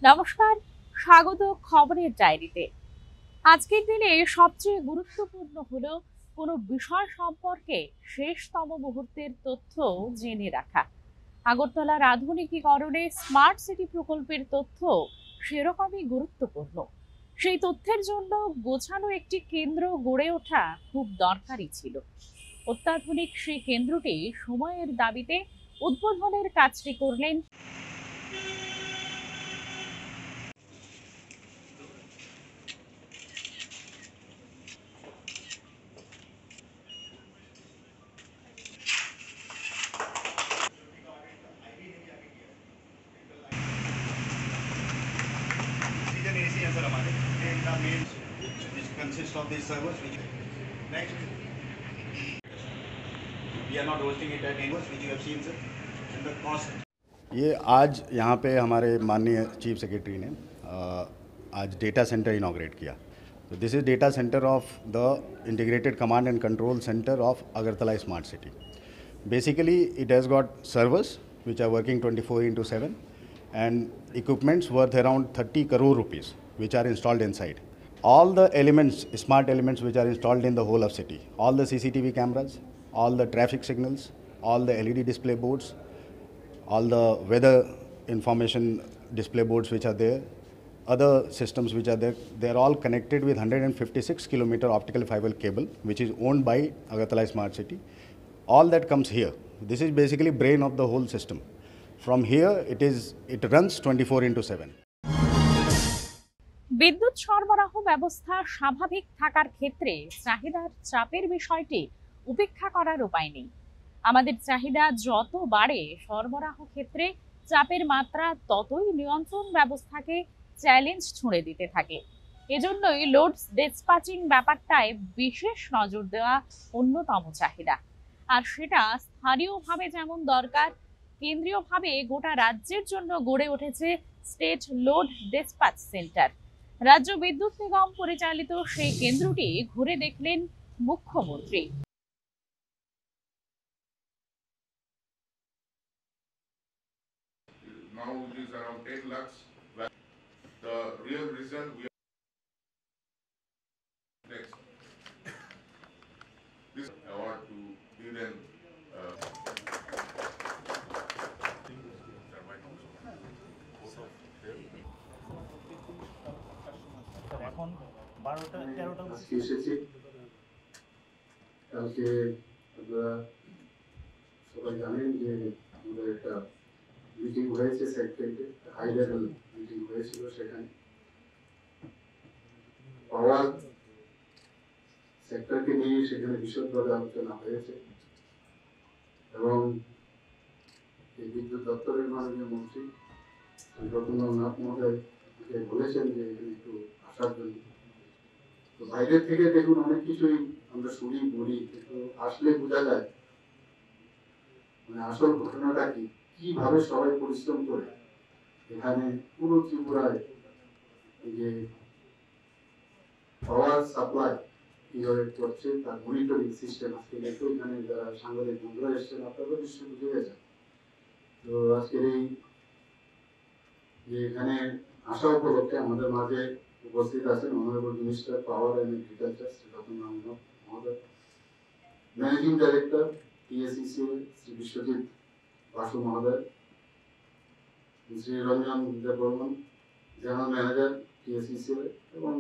নমস্কার, স্বাগত খবরের ডায়েরিতে। আজকের দিনে সবচেয়ে গুরুত্বপূর্ণ হলো কোনো বিষয় সম্পর্কে শেষতম মুহূর্তের তথ্য জেনে রাখা। আগরতলার আধুনিকীকরণে স্মার্ট সিটি প্রকল্পের তথ্য সেরকমই গুরুত্বপূর্ণ। সেই তথ্যের জন্য গোছানো একটি কেন্দ্র গড়ে ওঠা খুব দরকারি ছিল। অত্যাধুনিক সেই কেন্দ্রটি সময়ের দাবিতে উদ্বোধনের কাজটি করলেন Consists of these servers. Next, we are not hosting it at Ingles, which you have seen, sir. And the cost. ये आज यहाँ पे हमारे माननीय चीफ सेक्रेटरी ने आज डेटा सेंटर इनॉग्रेट किया। तो this is data centre of the integrated command and control centre of Agartala smart city. Basically it has got servers which are working 24/7 and equipments worth around 30 crore rupees which are installed inside. All the elements, smart elements which are installed in the whole of city, all the CCTV cameras, all the traffic signals, all the LED display boards, all the weather information display boards which are there, other systems which are there, they are all connected with 156 kilometer optical fiber cable which is owned by Agartala Smart City. All that comes here. This is basically brain of the whole system. From here it runs 24/7. বিদ্যুৎ সরবরাহ ব্যবস্থা স্বাভাবিক থাকার ক্ষেত্রে চাহিদার চাপের বিষয়টি উপেক্ষা করার উপায় নেই। আমাদের চাহিদা যত বাড়ে সরবরাহ ক্ষেত্রে চাপের মাত্রা ততই নিয়ন্ত্রণ ব্যবস্থাকে চ্যালেঞ্জ ছুঁড়ে দিতে থাকে। এজন্যই লোড ডেসপাচিং ব্যাপারটায় বিশেষ নজর দেওয়া অন্যতম চাহিদা। আর সেটা স্থানীয়ভাবে যেমন দরকার, কেন্দ্রীয়ভাবে গোটা রাজ্যের জন্য গড়ে উঠেছে স্টেট লোড ডেসপাচ সেন্টার। রাজ্য বিদ্যুৎ নিগম পরিচালিত সেই কেন্দ্রটি ঘুরে দেখলেন মুখ্যমন্ত্রী। Now it is around 10 lakhs. The real reason we are next. This award to be then এখন 12টা 13টা আজকে এসেছি। কালকে আপনারা সবাই জানেন যে আমাদের একটা মিটিং হয়েছে সেক্রেটারিতে, হাই লেভেল মিটিং হয়েছিল। সেখানে পাওয়ার সেক্টরকে নিয়ে সেখানে বিশদভাবে আলোচনা হয়েছে এবং এই বিদ্যুৎ দপ্তরের মাননীয় মন্ত্রী রতননাথ মহোদয় বলেছেন যে এখানে একটু আসার জন্য। তো বাইরের থেকে দেখুন অনেক কিছুই আমরা শুনি বলি, কিন্তু আসলে বোঝা যায় মানে আসল ঘটনাটা কি, কিভাবে সবাই পরিশ্রম করে এখানে পুরো ত্রিপুরায় এই যে পাওয়ার সাপ্লাই কিভাবে করছে তার মনিটরিং সিস্টেম আজকে দেখো এখানে যারা সাংবাদিক বন্ধুরা এসছেন আপনারা নিশ্চয়ই বুঝে গেছেন। তো আজকের এই যে এখানে আসা উপলক্ষে আমাদের মাঝে উপস্থিত আছেন honourable minister power and agriculture Shri Ratan Nath মহোদয়, managing director TSECL Shri Biswajit Basu মহোদয়, Shri Ranjan Debbarma general manager TSECL, এবং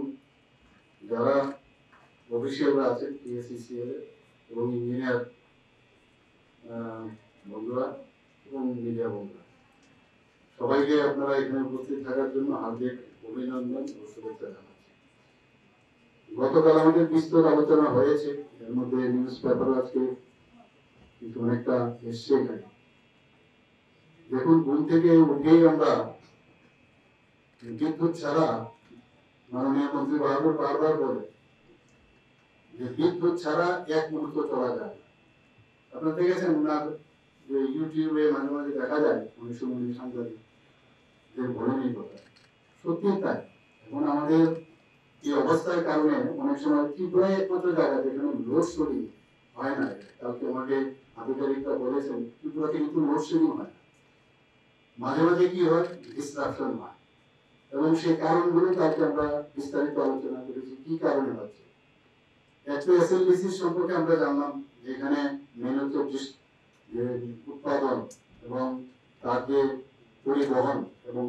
যারা অফিসিয়ালরা আছেন টিএসইসিএল এবং ইঞ্জিনিয়ার বন্ধুরা এবং মিডিয়া বন্ধুরা, সবাইকে আপনারা এখানে উপস্থিত থাকার জন্য হার্দিক অভিনন্দন ও শুভেচ্ছা জানাচ্ছি। গতকাল আমাদের বিস্তর আলোচনা হয়েছে, এর মধ্যে নিউজ পেপার আজকে কিন্তু অনেকটা এসছে এখানে। দেখুন ঘুম থেকে উঠেই আমরা বিদ্যুৎ ছাড়া, মাননীয় মন্ত্রী বারবার বলে যে বিদ্যুৎ ছাড়া এক মুহূর্ত চলা যায়। আপনারা দেখেছেন ওনার যে ইউটিউবে মাঝে মাঝে দেখা যায় অনেক সময় সাংবাদিক বলেন এই কথা, সত্যি তাই। এখন আমাদের এই অবস্থার কারণে অনেক সময় ত্রিপুরায় একমাত্র জায়গা যেখানে লোডশেডিং হয় না। কালকে আমাকে আধিকারিকরা বলেছেন ত্রিপুরাতে কিন্তু লোডশেডিং হয় না, মাঝে মাঝে কি হয় ডিসরাপশন হয়। এবং সেই কারণগুলো কালকে আমরা বিস্তারিত আলোচনা করেছি কি কারণে হচ্ছে। একটু এসএলডিসি সম্পর্কে আমরা জানলাম যেখানে মেন হচ্ছে যে উৎপাদন এবং তার যে পরিবহন এবং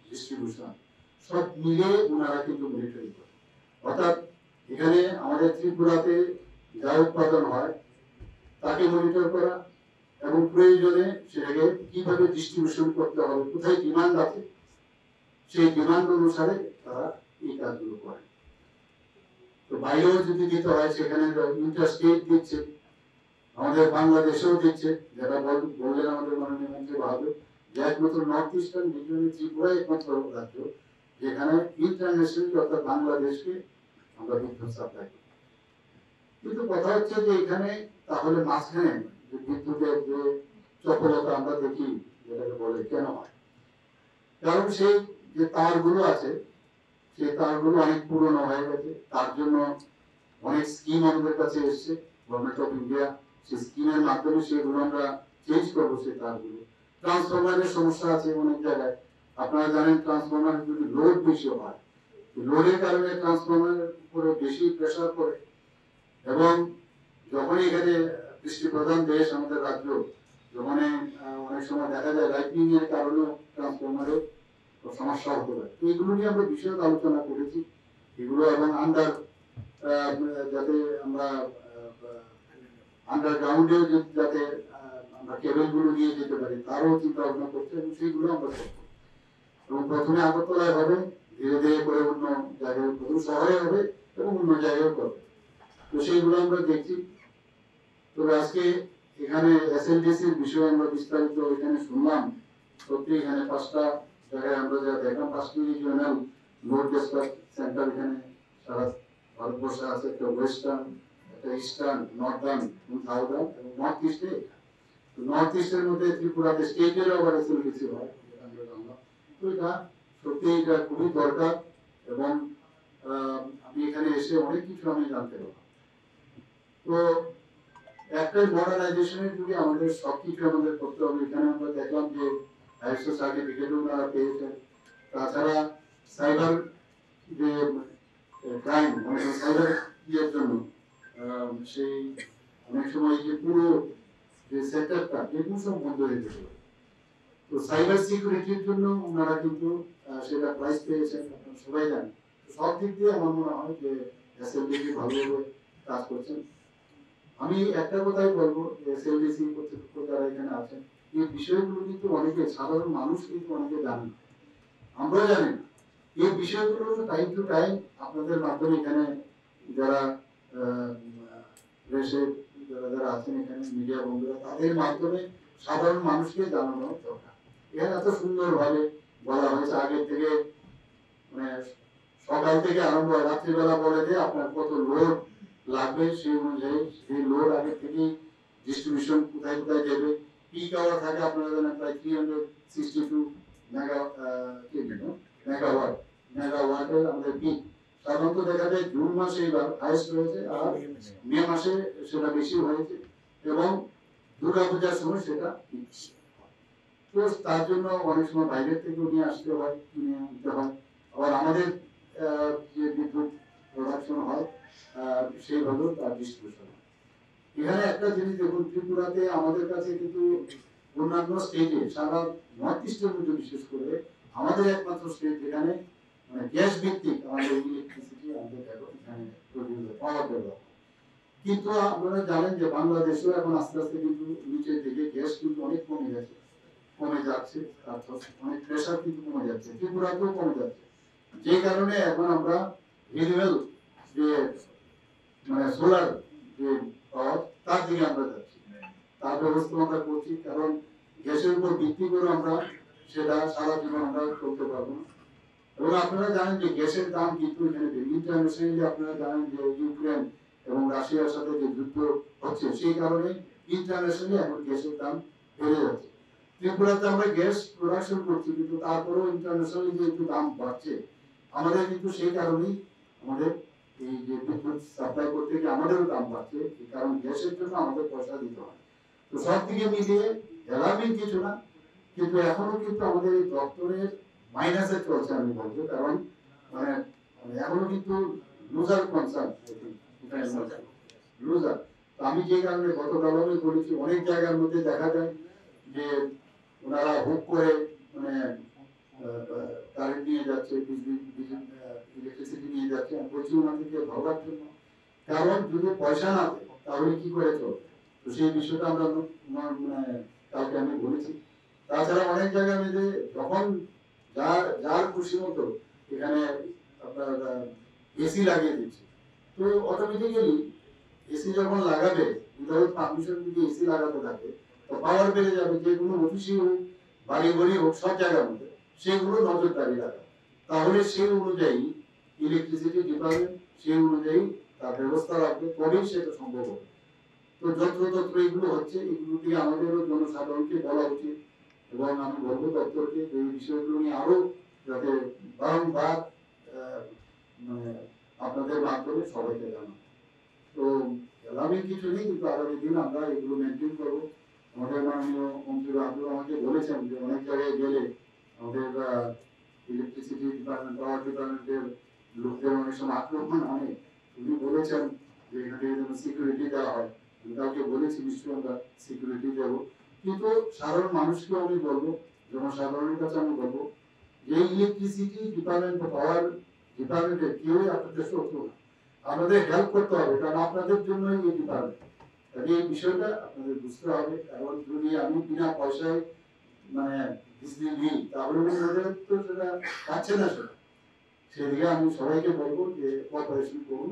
ডিস্ট্রিবিউশন সব মিলে ওনারা কিন্তু মনিটরিং করে। অর্থাৎ এখানে আমাদের ত্রিপুরাতে যা উৎপাদন হয় তাকে মনিটর করা এবং প্রয়োজনে সেটাকে কিভাবে ডিস্ট্রিবিউশন করতে হবে, কোথায় ডিমান্ড আছে সেই ডিমান্ড অনুসারে তারা এই কাজগুলো করে। তো বাইরেও যদি দিতে হয় সেখানে ইন্টারস্টেট দিচ্ছে, আমাদের বাংলাদেশেও দিচ্ছে, যেটা বললেন আমাদের মাননীয় মন্ত্রী বাহাদুর, যে একমাত্র নর্থ ইস্টার্ন রিজিয়নে ত্রিপুরা একমাত্র রাজ্য যেখানে ইন্টারন্যাশনালি অর্থাৎ বাংলাদেশকে আমরা বিদ্যুৎ সাপ্লাই করি। কিন্তু কথা হচ্ছে যে এখানে তাহলে মাঝখানে যে বিদ্যুতের যে চপলতা আমরা দেখি যেটাকে বলে কেন হয়, কারণ সেই যে তারগুলো আছে সেই তারগুলো অনেক পুরনো হয়ে গেছে, তার জন্য অনেক স্কিম আমাদের কাছে এসছে গভর্নমেন্ট অফ ইন্ডিয়া, সেই স্কিমের মাধ্যমে সেগুলো আমরা চেঞ্জ করবো সেই তারগুলো। ট্রান্সফরমারের সমস্যা আছে অনেক জায়গায়, আপনারা জানেন ট্রান্সফরমার যদি লোড বেশি হয়, লোডের কারণে ট্রান্সফরমারের উপরে বেশি প্রেসার পড়ে এবং যখন এখানে বৃষ্টি প্রধান দেশ আমাদের রাজ্য, যখন অনেক সময় দেখা যায় লাইটনিং এর কারণেও ট্রান্সফরমারের সমস্যা হতে পারে। তো এগুলো নিয়ে আমরা বিশদ আলোচনা করেছি এগুলো, এবং যাতে আমরা আন্ডারগ্রাউন্ডেও যাতে আমরা কেবল গুলো নিয়ে যেতে পারি তারও চিন্তা ভাবনা করছে এবং সেইগুলো আমরা করবো। এবং প্রথমে আগরতলায় হবে, ধীরে ধীরে করে অন্য জায়গায়, প্রথম শহরে হবে এবং অন্য জায়গায় করবে। তো সেইগুলো আমরা দেখছি। তবে আজকে এখানে এসএলডিসির বিষয়ে আমরা বিস্তারিত এখানে শুনলাম। সত্যি এখানে 5টা জায়গায় আমরা যা দেখলাম, 5টি রিজিওনাল লোড ডিসপ্যাচ সেন্টার এখানে সারা ভারতবর্ষে আছে, একটা ওয়েস্টার্ন, একটা ইস্টার্ন, নর্দার্ন এবং সাউদার্ন এবং নর্থ ইস্টে। নর্থ ইস্টের মধ্যে ত্রিপুরাতে স্টেটের আবার এসএলডিসি হয়, আমরা জানলাম। তো এটা সত্যি এটা খুবই দরকার এবং আমি এখানে এসে অনেক কিছু আমি জানতে পারলাম। তো একটা মডার্নাইজেশনের যুগে আমাদের সবকিছু আমাদের করতে হবে। এখানে আমরা দেখলাম যে আইএসও সার্টিফিকেটও ওনারা পেয়েছেন। তাছাড়া সাইবার যে ক্রাইম, মানে সাইবার ইয়ের জন্য সেই অনেক সময় যে পুরো যে সেক্টরটা এগুলো সব বন্ধ হয়ে গেছিল। তো সাইবার সিকিউরিটির জন্য ওনারা কিন্তু সেটা প্রাইজ পেয়েছেন, আপনারা সবাই জানেন। সব দিক দিয়ে আমার মনে হয় যে এসএলডিসি ভালোভাবে কাজ করছেন। আমি একটা কথাই বলবো, এসএলডিসি কর্তৃপক্ষ যারা এখানে আছেন, এই বিষয়গুলো কিন্তু অনেকে সাধারণ মানুষ কিন্তু অনেকে জানেন, আমরাও জানি না। এই বিষয়গুলো টাইম টু টাইম আপনাদের মাধ্যমে এখানে যারা দেশের যারা আছেন এখানে মিডিয়া বন্ধুরা, তাদের মাধ্যমে সাধারণ মানুষকে জানানো দরকার। এখানে এত সুন্দরভাবে বলা হয়েছে, আগের থেকে মানে সকাল থেকে আরম্ভ হয়, রাত্রিবেলা বলে যে আপনার কত লোড লাগবে, সেই অনুযায়ী সেই লোড আগে থেকেই ডিস্ট্রিবিউশন কোথায় কোথায় দেবে। পিক আওয়ার থাকে আপনারা জানেন প্রায় 362 মেগাওয়াটের আমাদের পিক। সাধারণত দেখা যায় জুন মাসে এবার হাইয়েস্ট হয়েছে, আর মে মাসে সেটা বেশি হয়েছে এবং দুর্গাপূজার সময় সেটা তো তার জন্য অনেক সময় বাইরের থেকেও নিয়ে আসতে হয়, কিনে আনতে হয়। আবার আমাদের যে বিদ্যুৎ প্রোডাকশন হয় সেইভাবেও তার ডিস্ট্রিবিউশন হয়। এখানে একটা জিনিস দেখুন, ত্রিপুরাতে আমাদের কাছে কিন্তু অন্যান্য স্টেটে সারা নর্থ ইস্টের মধ্যে বিশেষ করে আমাদের একমাত্র স্টেট যেখানে মানে গ্যাস ভিত্তিক আমাদের ইলেকট্রিসিটি আমাদের এখানে পাওয়ার ডেভেলপ। কিন্তু আপনারা জানেন যে বাংলাদেশেও এখন আস্তে আস্তে কিন্তু নিচের দিকে গ্যাস কিন্তু অনেক কমে গেছে, কমে যাচ্ছে, তারপর অনেক প্রেশার কিন্তু কমে যাচ্ছে, ত্রিপুরাতেও কমে যাচ্ছে। যে কারণে এখন আমরা রিনিউয়েবল যে মানে সোলার যে পাওয়ার তার দিকে আমরা যাচ্ছি, তার ব্যবস্থা আমরা করছি। কারণ গ্যাসের উপর ভিত্তি করে আমরা সেটা সারা জীবন আমরা চলতে পারবো না। এবং আপনারা জানেন যে গ্যাসের দাম কিন্তু এখানে ইন্টারন্যাশনালি আপনারা জানেন যে ইউক্রেন এবং রাশিয়ার সাথে যে যুদ্ধ হচ্ছে সেই কারণে ইন্টারন্যাশনালি এখন গ্যাসের দাম বেড়ে যাচ্ছে। ত্রিপুরাতে আমরা গ্যাস প্রোডাকশন করছি, কিন্তু তারপরেও ইন্টারন্যাশনালি যে একটু দাম বাড়ছে আমাদের, কিন্তু সেই কারণেই আমাদের এই যে বিদ্যুৎ সাপ্লাই করতে গিয়ে আমাদেরও দাম বাড়ছে, কারণ গ্যাসের জন্য আমাদের পয়সা দিতে হয়। তো সব দিকে মিলিয়ে অ্যালার্মিং কিছু না, কিন্তু এখনো কিন্তু আমাদের এই দপ্তরের মাইনাসে চলছে আমি বলবো, কারণ মানে এখনো কিন্তু লুজার কনসার্ন লুজার। আমি যে কারণে গতকাল আমি বলেছি অনেক জায়গার মধ্যে দেখা যায় যে ওনারা হুক করে মানে কারেন্ট নিয়ে যাচ্ছে, ইলেকট্রিসিটি নিয়ে যাচ্ছে। আমি বলছি ওনাদেরকে ভাবার জন্য, কারণ যদি পয়সা না দেয় তাহলে কি করে চলবে। তো সেই বিষয়টা আমরা কাউকে আমি বলেছি। তাছাড়া অনেক জায়গায় আমি যে যখন যার খুশি মতো এখানে আপনার এসি লাগিয়ে দিচ্ছে, তো অটোমেটিক্যালি এসি যখন লাগাবে উইদাউট পারমিশন যদি এসি লাগাতে থাকে তো পাওয়ার বেড়ে যাবে। যে কোনো অফিসই হোক বাড়ি বাড়ি হোক সব জায়গার মধ্যে সেগুলো নজরদারি রাখা, তাহলে সেই অনুযায়ী ইলেকট্রিসিটি ডিপার্টমেন্ট সেই অনুযায়ী তার ব্যবস্থা রাখবে, তবেই সেটা সম্ভব হবে। তো যত্রতত্র এগুলো হচ্ছে, এগুলো দিয়ে আমাদেরও জনসাধারণকে বলা উচিত এবং আমি বলবো দপ্তরকে যে এই বিষয়গুলো নিয়ে আরো যাতে বারংবার মানে আপনাদের মাধ্যমে সবাইকে জানানো। তো আমি কিছু নেই, কিন্তু আগামী দিন আমরা এগুলো মেনটেন করবো। আমাদের মাননীয় মন্ত্রী আব্দুল আমাকে বলেছেন যে অনেক জায়গায় গেলে আমাদের ইলেকট্রিসিটি ডিপার্টমেন্ট পাওয়ার ডিপার্টমেন্টের লোকদের অনেক সময় আক্রমণ আনে। উনি বলেছেন যে এখানে যেন সিকিউরিটি দেওয়া হয়। আমি কাউকে বলেছি নিশ্চয়ই আমরা সিকিউরিটি দেবো, কিন্তু সাধারণ মানুষকে আমি বলবো, জনসাধারণের কাছে আমি বলবো যে ইলেকট্রিসিটি ডিপার্টমেন্ট পাওয়ার ডিপার্টমেন্টের কেউই আপনাদের শত্রু না, আমাদের হেল্প করতে হবে, কারণ আপনাদের জন্যই এই ডিপার্টমেন্ট। এই বিষয়টা আপনাদের বুঝতে হবে। কারণ যদি আমি বিনা পয়সায় মানে বিজলি নিই তাহলে তো সেটা পাচ্ছে না, সেদিকে আমি সবাইকে বলবো যে কোঅপারেশন করুন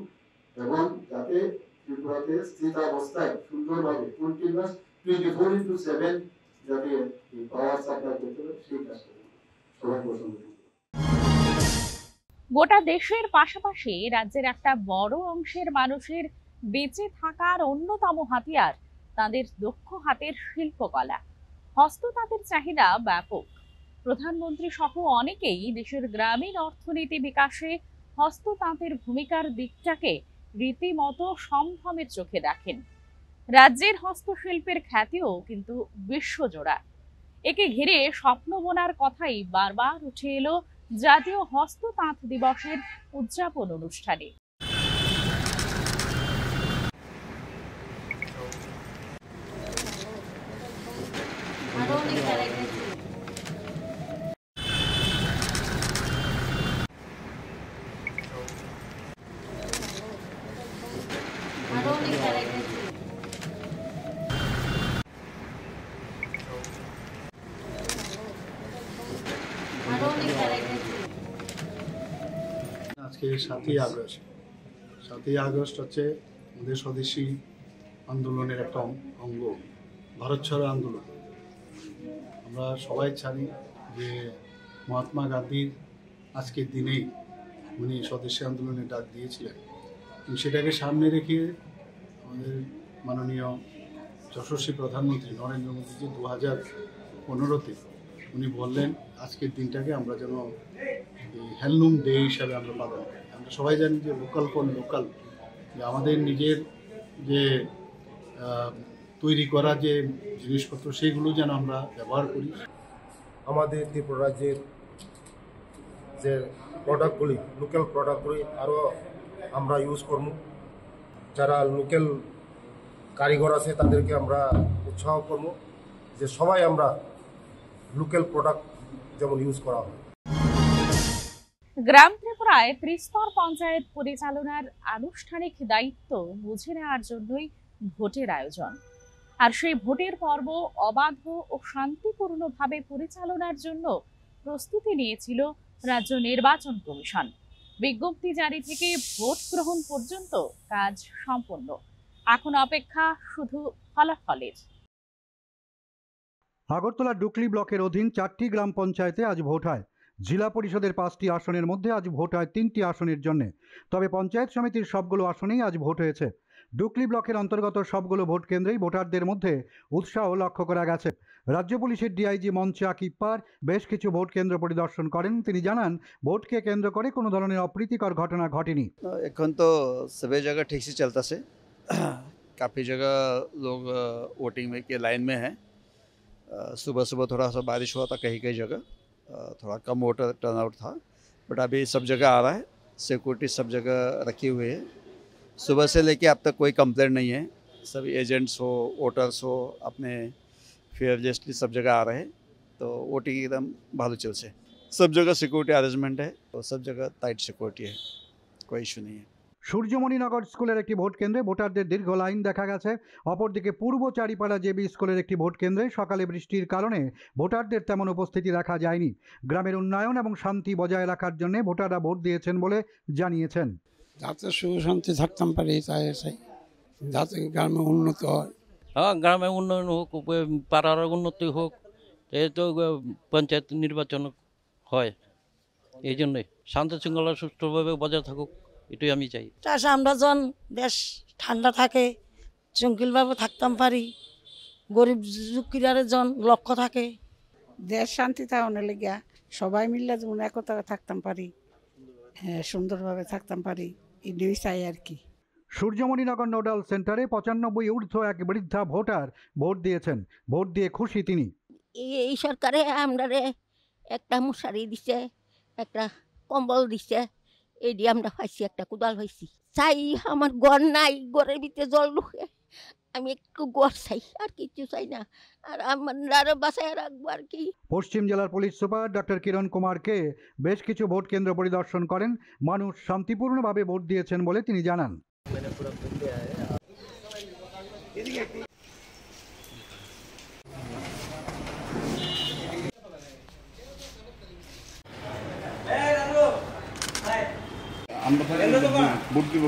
এবং যাতে ত্রিপুরাতে স্থিতাবস্থায় সুন্দরভাবে 24/7 যাতে পাওয়ার সাপ্লাই করতে পারে সেই কাজ করুন। সবাই পছন্দ করুন। গোটা দেশের পাশাপাশি রাজ্যের একটা বড় অংশের মানুষের বেঁচে থাকার অন্যতম হাতিয়ার তাদের দক্ষ হাতের শিল্পকলা। হস্ততাঁতের চাহিদা ব্যাপক। প্রধানমন্ত্রী সহ অনেকেই দেশের গ্রামীণ অর্থনীতি বিকাশে হস্ততাঁতের ভূমিকার দিকটাকে রীতিমতো সম্ভ্রমের চোখে দেখেন। রাজ্যের হস্তশিল্পের খ্যাতিও কিন্তু বিশ্বজোড়া। একে ঘিরে স্বপ্ন বোনার কথাই বারবার উঠে এলো জাতীয় হস্ততাঁত দিবসের উদযাপন অনুষ্ঠানে। আজকে 7ই আগস্ট হচ্ছে আমাদের স্বদেশী আন্দোলনের একটা অঙ্গ, ভারত ছাড়ো আন্দোলন। আমরা সবাই জানি যে মহাত্মা গান্ধীর আজকের দিনেই উনি স্বদেশী আন্দোলনের ডাক দিয়েছিলেন। সেটাকে সামনে রেখে আমাদের মাননীয় যশস্বী প্রধানমন্ত্রী নরেন্দ্র মোদীজি 2015-তে উনি বললেন আজকের দিনটাকে আমরা যেন হ্যান্ডলুম ডে হিসাবে আমরা পালন করি। আমরা সবাই জানি যে লোকাল ফর লোকাল, যে আমাদের নিজের যে তৈরি করা যে জিনিসপত্র সেইগুলো যেন আমরা ব্যবহার করি। আমাদের ত্রিপুরা রাজ্যের যে প্রোডাক্টগুলি, লোকাল প্রোডাক্টগুলি আরও আমরা ইউজ করব। যারা লোকাল কারিগর আছে তাদেরকে আমরা উৎসাহ করব যে সবাই আমরা লোকাল প্রোডাক্ট যেমন ইউজ করা হয়। গ্রাম ত্রিপুরায় ত্রিস্তর পঞ্চায়েত পরিচালনার আনুষ্ঠানিক দায়িত্ব বুঝে নেওয়ার জন্যই ভোটের আয়োজন। আর সেই ভোটের পর্ব অবাধ ও শান্তিপূর্ণভাবে পরিচালনার জন্য প্রস্তুতি নিয়েছিল রাজ্য নির্বাচন কমিশন। বিজ্ঞপ্তি জারি থেকে ভোট গ্রহণ পর্যন্ত কাজ সম্পন্ন। এখন অপেক্ষা শুধু ফলাফলের। আগরতলা ডুকলি ব্লকের অধীন 4টি গ্রাম পঞ্চায়েতে আজ ভোট হয়। জেলা পরিষদের 5টি আসনের মধ্যে আজ ভোট হয় 3টি আসনের জন্য। তবে পঞ্চায়েত সমিতির সবগুলো আসনেই আজ ভোট হয়েছে। ডুকলি ব্লকের অন্তর্গত সবগুলো ভোট কেন্দ্রেই ভোটারদের মধ্যে উৎসাহ লক্ষ্য করা গেছে। রাজ্য পুলিশের ডিআইজি মঞ্চে আকিপার বেশ কিছু ভোট কেন্দ্র পরিদর্শন করেন। তিনি জানান ভোটকে কেন্দ্র করে কোনো ধরনের অপ্রীতিকর ঘটনা ঘটেনি। এখন তো सभी जगह ठीक से चलता से काफ़ी जगह लोग वोटिंग में के लाइन में हैं। सुबह सुबह थोड़ा सा बारिश हुआ था कहीं कहीं जगह, थोड़ा कम वोटर टर्नआउट था, बट अभी सब जगह आ रहा है। सिक्योरिटी सब जगह रखी हुई है। सुबह से लेके अब तक कोई कंप्लेंट नहीं है। सभी एजेंट्स हो, वोटर्स हो, अपने फेयरलेसली सब जगह आ रहे हैं। तो वोटिंग एकदम ভালো চলছে। सब जगह सिक्योरिटी अरेंजमेंट है, तो सब जगह टाइट सिक्योरिटी है, कोई इशू नहीं है। সূর্যমণিনগর স্কুলের একটি ভোট কেন্দ্রে ভোটারদের দীর্ঘ লাইন দেখা গেছে। অপরদিকে পূর্ব চারিপাড়া জেবি স্কুলের একটি ভোট কেন্দ্রে সকালে বৃষ্টির কারণে ভোটারদের তেমন উপস্থিতি দেখা যায়নি। গ্রামের উন্নয়ন এবং শান্তি বজায় রাখার জন্য ভোটাররা ভোট দিয়েছেন বলে জানিয়েছেন। যাতে সুখ শান্তি থাকতাম পারি তাই যাতে গ্রামে উন্নতি হয়। হ্যাঁ, গ্রামে উন্নয়ন হোক, পাড়ার উন্নতি হোক, এই তো পঞ্চায়েত নির্বাচন হয়, এই জন্যই শান্তি শৃঙ্খলা সুষ্ঠুভাবে বজায় থাকুক, এটাই আমি চাই। চাষ আমরা জন দেশ ঠান্ডা থাকে, শৃঙ্খলভাবে থাকতাম পারি, গরিব দুঃখীরারে জন লক্ষ্য থাকে, দেশ শান্তি থাকার লেগিয়া সবাই মিলে যেমন একতা থাকতাম পারি, হ্যাঁ সুন্দরভাবে থাকতাম পারি, এটাই চাই আর কি। সূর্যমণিনগর নোডাল সেন্টারে 95 ঊর্ধ্ব এক বৃদ্ধা ভোটার ভোট দিয়েছেন। ভোট দিয়ে খুশি তিনি। এই সরকারে আমরা একটা মশারি দিছে, একটা কম্বল দিছে, এই দিয়ে আমরা পাইছি, একটা কোদাল পাইছি। চাই আমার ঘর নাই, ঘরের ভিতরে জল ঢুকে, আমি একটু ঘর চাই, আর কিছু চাই না, আর আমার বাসায় রাখবো আর কি। পশ্চিম জেলার পুলিশ সুপার ডক্টর কিরণ কুমার কে বেশ কিছু ভোট কেন্দ্র পরিদর্শন করেন। মানুষ শান্তিপূর্ণভাবে ভোট দিয়েছেন বলে তিনি জানান। ভোট দিব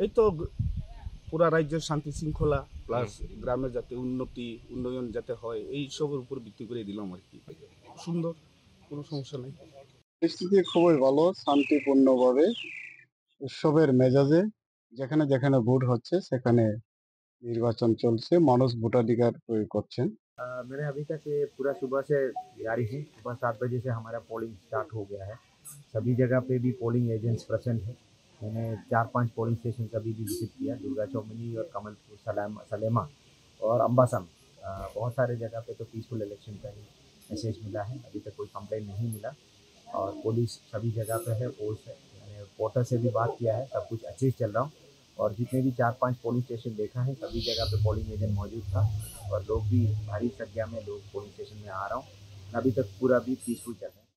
এই তো পুরা রাজ্যের শান্তি শৃঙ্খলা প্লাস গ্রামের যাতে উন্নয়ন যাতে হয়, এই সবের উপর ভিত্তি করে দিলাম আর কি। সুন্দর, কোনো সমস্যা নেই। পরিস্থিতি খুবই ভালো, শান্তিপূর্ণভাবে উৎসবের মেজাজে যেখানে যেখানে ভোট হচ্ছে সেখানে নির্বাচন চলছে, মানুষ ভোটাধিকার প্রয়োগ করছেন। मैंने अभी तक ये पूरा सुबह से जारी है। सुबह 7 बजे से हमारा पोलिंग स्टार्ट हो गया है। सभी जगह पे भी पोलिंग एजेंट्स प्रेजेंट है। मैंने 4-5 पोलिंग स्टेशन अभी भी विजिट किया, दुर्गा चौमनी और कमलपुर, सलेमा और अम्बासम। बहुत सारे जगह पे तो पीसफुल इलेक्शन का ही मैसेज मिला है, अभी तक कोई कंप्लेंट नहीं मिला और पुलिस सभी जगह पे है। मैंने पोर्टर से भी बात किया है, सब कुछ अच्छे से चल रहा हूँ और जितने भी 4-5 पोलिंग स्टेशन देखा है सभी जगह पे पोलिंग एजेंट मौजूद था और लोग भी भारी संख्या में लोग पोलिंग स्टेशन में आ रहा हूँ। अभी तक पूरा भी पीसफुल चल रहा है।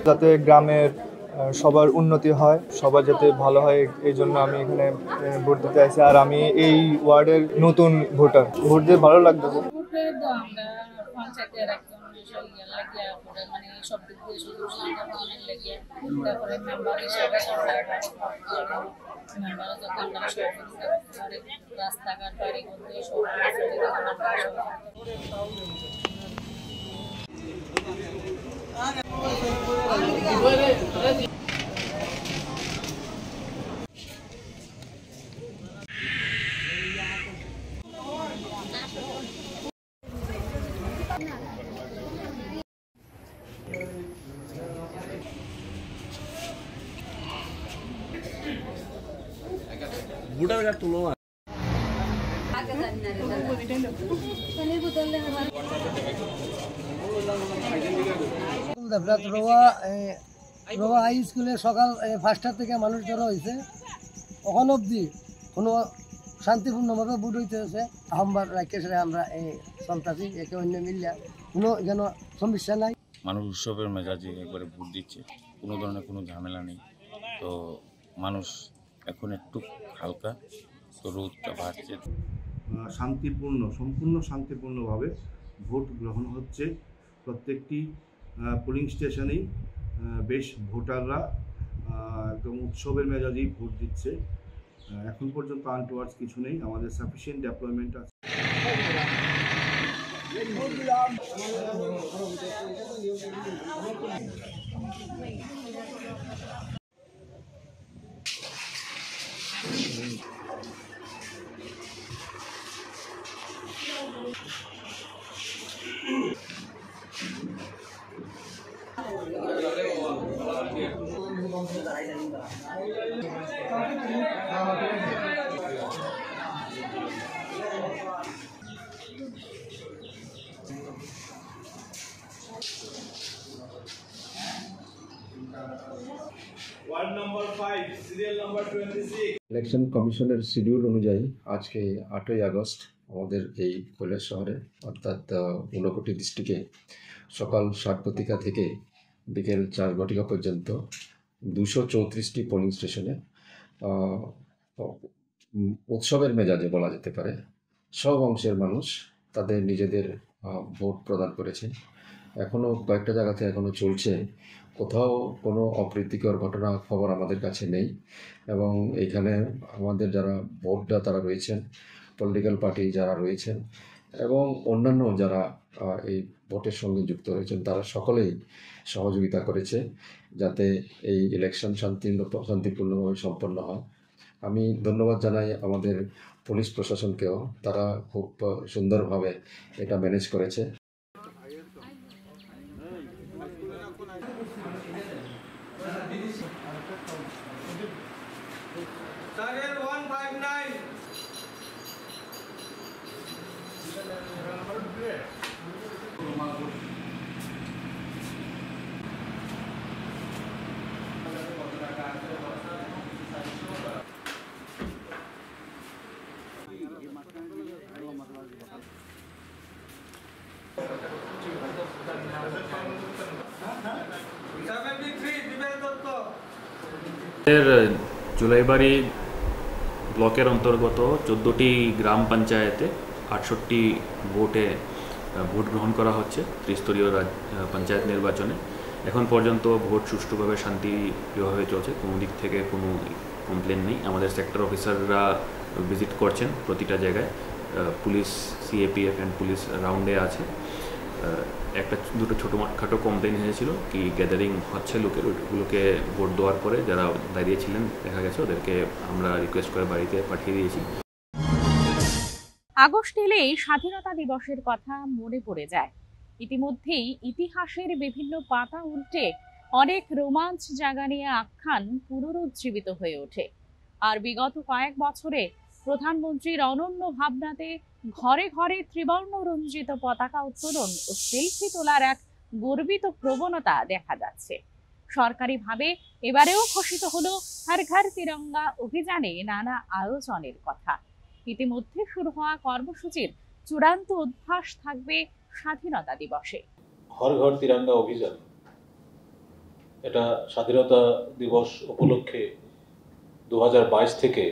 যাতে গ্রামের সবার উন্নতি হয়, সবার যাতে ভালো হয়, এই জন্য আমি এখানে ভোট দিতে আসি। আর আমি এই ওয়ার্ডের নতুন ভোটার, ভোট দিয়ে ভালো লাগতেছে। পঞ্চায়েতের একজন মানে সব দিক দিয়ে সুযোগ সুবিধা পাওয়ার লেগে তারপরে মেম্বার হিসাবে মেম্বাররা যত আমরা সহযোগিতা করতে পারি, রাস্তাঘাট বাড়ি করতে সব ভোটার কার্ড তুলো রোয়া হাই স্কুলে সকাল 5টা থেকে মানুষ জড়ো হয়েছে, এখন অবধি কোনো শান্তিপূর্ণভাবে ভোট হইতেছে। আমরা রাখতে আমরা সন্ত্রাসী একে অন্য মিলিয়া কোনো যেন সমস্যা নাই। মানুষ উৎসবের মেজাজে একবারে ভোট দিচ্ছে, কোনো ধরনের কোনো ঝামেলা নেই। তো মানুষ এখন একটু হালকা, তো রোদটা বাড়ছে। সম্পূর্ণ শান্তিপূর্ণভাবে ভোট গ্রহণ হচ্ছে। প্রত্যেকটি পোলিং স্টেশনেই বেশ ভোটাররা একদম উৎসবের মেজাজেই ভোট দিচ্ছে। এখন পর্যন্ত আনটুয়ার্ডস কিছু নেই, আমাদের সাফিসিয়েন্ট ডেভেলপমেন্ট আছে। ইলেকশন কমিশনের শিডিউল অনুযায়ী আজকে 8ই আগস্ট আমাদের এই কৈলাস শহরে অর্থাৎ ঊনকোটি ডিস্ট্রিক্টে সকাল 7 ঘটিকা থেকে বিকেল 4 ঘটিকা পর্যন্ত 234টি পোলিং স্টেশনে উৎসবের মেজাজে বলা যেতে পারে সব অংশের মানুষ তাদের নিজেদের ভোট প্রদান করেছে। এখনও কয়েকটা জায়গাতে এখনও চলছে, কোথাও কোনো অপ্রীতিকর ঘটনা খবর আমাদের কাছে নেই। এবং এইখানে আমাদের যারা ভোটদাতারা রয়েছেন, পলিটিক্যাল পার্টি যারা রয়েছেন এবং অন্যান্য যারা এই ভোটের সঙ্গে যুক্ত রয়েছেন, তারা সকলেই সহযোগিতা করেছে যাতে এই ইলেকশন শান্তিপূর্ণভাবে সম্পন্ন হয়। আমি ধন্যবাদ জানাই আমাদের পুলিশ প্রশাসনকেও, তারা খুব সুন্দরভাবে এটা ম্যানেজ করেছে। জুলাইবাড়ি ব্লকের অন্তর্গত 14টি গ্রাম পঞ্চায়েতে 68টি ভোটে ভোট গ্রহণ করা হচ্ছে ত্রিস্তরীয় পঞ্চায়েত নির্বাচনে। এখন পর্যন্ত ভোট সুষ্ঠুভাবে শান্তিপ্রিয়ভাবে চলছে, কোনো দিক থেকে কোনো কমপ্লেন নেই। আমাদের সেক্টর অফিসাররা ভিজিট করছেন প্রতিটা জায়গায়, পুলিশ সিএপিএফ অ্যান্ড পুলিশ রাউন্ডে আছে। একটা দুটো ছোটোখাটো কমপ্লেন হয়েছিল কি গ্যাদারিং হচ্ছে লোকের, ওইগুলোকে ভোট দেওয়ার পরে যারা দাঁড়িয়েছিলেন দেখা গেছে ওদেরকে আমরা রিকোয়েস্ট করে বাড়িতে পাঠিয়ে দিয়েছি। আগস্ট এলেই স্বাধীনতা দিবসের কথা মনে পড়ে যায়। ইতিমধ্যেই ইতিহাসের বিভিন্ন পাতা উল্টে অনেক রোমাঞ্চ জাগানিয়া আখ্যান পুনরুজ্জীবিত হয়ে ওঠে। আর বিগত কয়েক বছরে প্রধানমন্ত্রীর অনন্য ভাবনাতে ঘরে ঘরে ত্রিবর্ণ রঞ্জিত পতাকা উত্তোলন ও সেলফি তোলার এক গর্বিত প্রবণতা দেখা যাচ্ছে। সরকারিভাবে এবারেও ঘোষিত হলো হর ঘর তিরঙ্গা অভিযানে নানা আয়োজনের কথা। ইতিমধ্যে শুরু হওয়া কর্মসূচির চূড়ান্ত উদ্ভাস থাকবে স্বাধীনতা দিবসে। হর ঘর তিরঙ্গা অভিযান, এটা স্বাধীনতা দিবস উপলক্ষে 2022 থেকে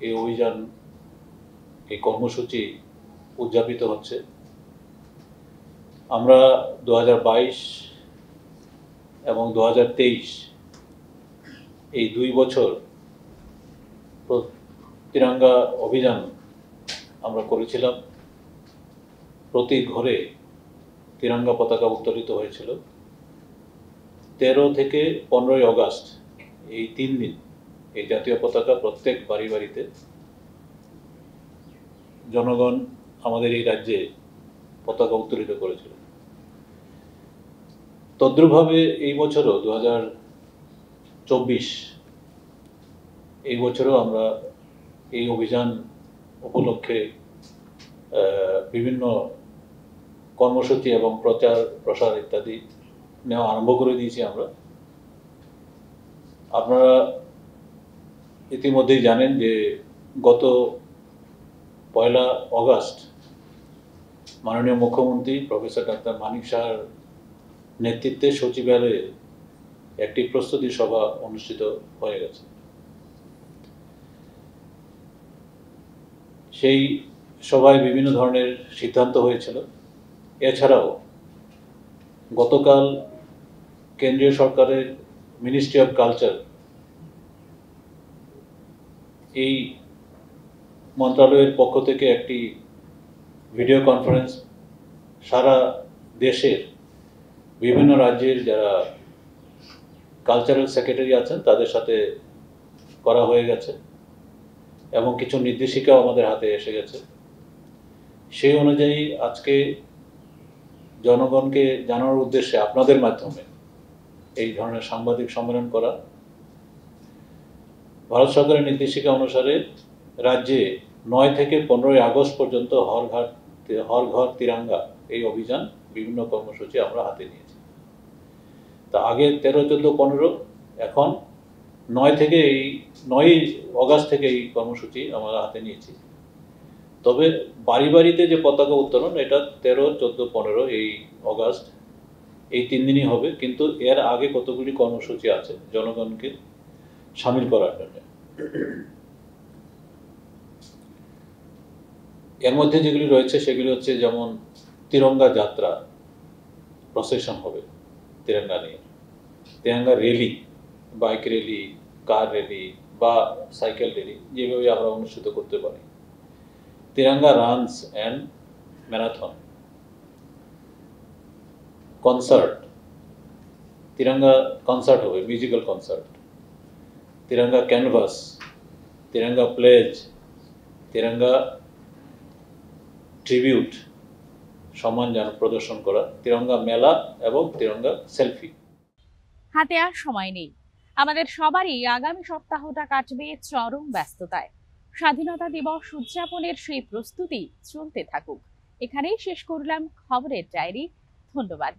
এই অভিযান, এই কর্মসূচি উদযাপিত হচ্ছে। আমরা 2022 এবং 2023 এই 2 বছর তিরঙ্গা অভিযান আমরা করেছিলাম। প্রতি ঘরে তিরঙ্গা পতাকা উত্তোলিত হয়েছিল। 13 থেকে 15ই আগস্ট এই 3 দিন এই জাতীয় পতাকা প্রত্যেক বাড়ি বাড়িতে জনগণ আমাদের এই রাজ্যে পতাকা উত্তোলিত করেছিল। তদ্রুপভাবে এই বছরও 2024 এই বছরও আমরা এই অভিযান উপলক্ষে বিভিন্ন কর্মসূচি এবং প্রচার প্রসার ইত্যাদি নেওয়া আরম্ভ করে দিয়েছি আমরা। আপনারা ইতিমধ্যেই জানেন যে গত 1 অগাস্ট মাননীয় মুখ্যমন্ত্রী প্রফেসর ডাক্তার মানিক সাহার নেতৃত্বে সচিবালয়ে একটি প্রস্তুতি সভা অনুষ্ঠিত হয়ে গেছে। সেই সভায় বিভিন্ন ধরনের সিদ্ধান্ত হয়েছিল। এছাড়াও গতকাল কেন্দ্রীয় সরকারের মিনিস্ট্রি অফ কালচার এই মন্ত্রণালয়ের পক্ষ থেকে একটি ভিডিও কনফারেন্স সারা দেশের বিভিন্ন রাজ্যের যারা কালচারাল সেক্রেটারি আছেন তাদের সাথে করা হয়ে গেছে এবং কিছু নির্দেশিকাও আমাদের হাতে এসে গেছে। সেই অনুযায়ী আজকে জনগণকে জানানোর উদ্দেশ্যে আপনাদের মাধ্যমে এই ধরনের সাংবাদিক সম্মেলন করা। ভারত সরকারের নির্দেশিকা অনুসারে রাজ্যে 9 থেকে 15 আগস্ট পর্যন্ত হর ঘর তিরঙ্গা এই অভিযান বিভিন্ন কর্মসূচি আমরা হাতে নিয়েছি। তা আগে 13, 14, 15, এখন 9 অগাস্ট থেকে এই কর্মসূচি আমরা হাতে নিয়েছি। তবে বাড়ি বাড়িতে যে পতাকা উত্তোলন এটা 13, 14, 15 এই অগাস্ট এই 3 দিনই হবে, কিন্তু এর আগে কতগুলি কর্মসূচি আছে জনগণকে সামিল করার জন্য। এর মধ্যে যেগুলি রয়েছে সেগুলি হচ্ছে যেমন তিরঙ্গা যাত্রা, প্রসেশন হবে তিরঙ্গা নিয়ে, Tiranga rally, bike rally, car rally বা সাইকেল র্যালি যেভাবে আমরা অনুষ্ঠিত করতে পারি, Tiranga runs and marathon, concert, Tiranga concert হবে, musical concert, Tiranga canvas, Tiranga pledge, Tiranga tribute সম্মান প্রদর্শন করা, তিরঙ্গা মেলা এবং তিরঙ্গা সেলফি। হাতে আর সময় নেই, আমাদের সবারই আগামী সপ্তাহটা কাটবে চরম ব্যস্ততায়। স্বাধীনতা দিবস উদযাপনের সেই প্রস্তুতি চলতে থাকুক। এখানেই শেষ করলাম খবরের ডায়েরি। ধন্যবাদ।